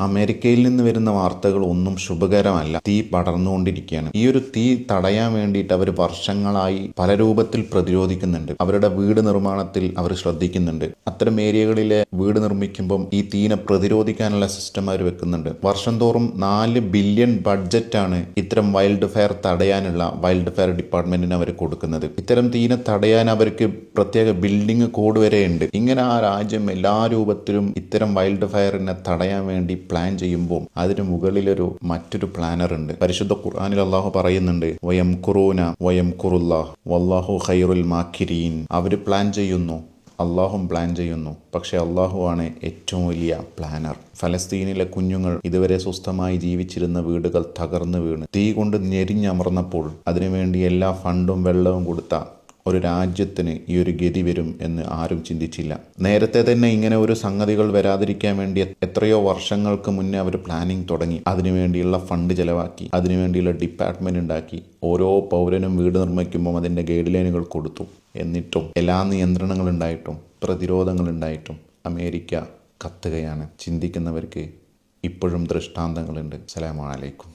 അമേരിക്കയിൽ നിന്ന് വരുന്ന വാർത്തകൾ ഒന്നും ശുഭകരമല്ല. തീ പടർന്നുകൊണ്ടിരിക്കുകയാണ്. ഈ ഒരു തീ തടയാൻ വേണ്ടിയിട്ട് അവർ വർഷങ്ങളായി പല രൂപത്തിൽ പ്രതിരോധിക്കുന്നുണ്ട്. അവരുടെ വീട് നിർമ്മാണത്തിൽ അവർ ശ്രദ്ധിക്കുന്നുണ്ട്. അത്തരം ഏരിയകളിലെ വീട് നിർമ്മിക്കുമ്പം ഈ തീനെ പ്രതിരോധിക്കാനുള്ള സിസ്റ്റം അവർ വെക്കുന്നുണ്ട്. വർഷം തോറും 4 ബില്യൺ ബഡ്ജറ്റാണ് ഇത്തരം വൈൽഡ് ഫയർ തടയാനുള്ള വൈൽഡ് ഫയർ ഡിപ്പാർട്ട്മെന്റിന് അവർ കൊടുക്കുന്നത്. ഇത്തരം തീനെ തടയാൻ അവർക്ക് പ്രത്യേക ബിൽഡിംഗ് കോഡ് വരെ ഉണ്ട്. ഇങ്ങനെ ആ രാജ്യം എല്ലാ രൂപത്തിലും ഇത്തരം വൈൽഡ് ഫയറിനെ തടയാൻ വേണ്ടി പ്ലാൻ ചെയ്യുമ്പോൾ അതിന് മുകളിലൊരു മറ്റൊരു പ്ലാനർ ഉണ്ട്. പരിശുദ്ധ ഖുർആനിൽ അള്ളാഹു പറയുന്നുണ്ട്, വയംകുറൂന വയംകുറുല്ലാഹ് വല്ലാഹു ഖൈറുൽ മാക്കിരീൻ. അവർ പ്ലാൻ ചെയ്യുന്നു, അള്ളാഹും പ്ലാൻ ചെയ്യുന്നു. പക്ഷെ അള്ളാഹു ആണ് ഏറ്റവും വലിയ പ്ലാനർ. ഫലസ്തീനിലെ കുഞ്ഞുങ്ങൾ ഇതുവരെ സ്വസ്ഥമായി ജീവിച്ചിരുന്ന വീടുകൾ തകർന്നു വീണ് തീ കൊണ്ട് ഞെരിഞ്ഞമർന്നപ്പോൾ അതിനുവേണ്ടി എല്ലാ ഫണ്ടും വെള്ളവും കൊടുത്ത ഒരു രാജ്യത്തിന് ഈ ഒരു ഗതി വരും എന്ന് ആരും ചിന്തിച്ചില്ല. നേരത്തെ തന്നെ ഇങ്ങനെ ഒരു സംഗതികൾ വരാതിരിക്കാൻ വേണ്ടി എത്രയോ വർഷങ്ങൾക്ക് മുന്നേ അവർ പ്ലാനിങ് തുടങ്ങി. അതിനുവേണ്ടിയുള്ള ഫണ്ട് ചെലവാക്കി, അതിനുവേണ്ടിയുള്ള ഡിപ്പാർട്ട്മെന്റ് ഉണ്ടാക്കി. ഓരോ പൗരനും വീട് നിർമ്മിക്കുമ്പോൾ അതിൻ്റെ ഗൈഡ് ലൈനുകൾ കൊടുത്തു. എന്നിട്ടും എല്ലാ നിയന്ത്രണങ്ങളുണ്ടായിട്ടും പ്രതിരോധങ്ങളുണ്ടായിട്ടും അമേരിക്ക കത്തുകയാണ്. ചിന്തിക്കുന്നവർക്ക് ഇപ്പോഴും ദൃഷ്ടാന്തങ്ങളുണ്ട്. അസ്സലാമു അലൈക്കും.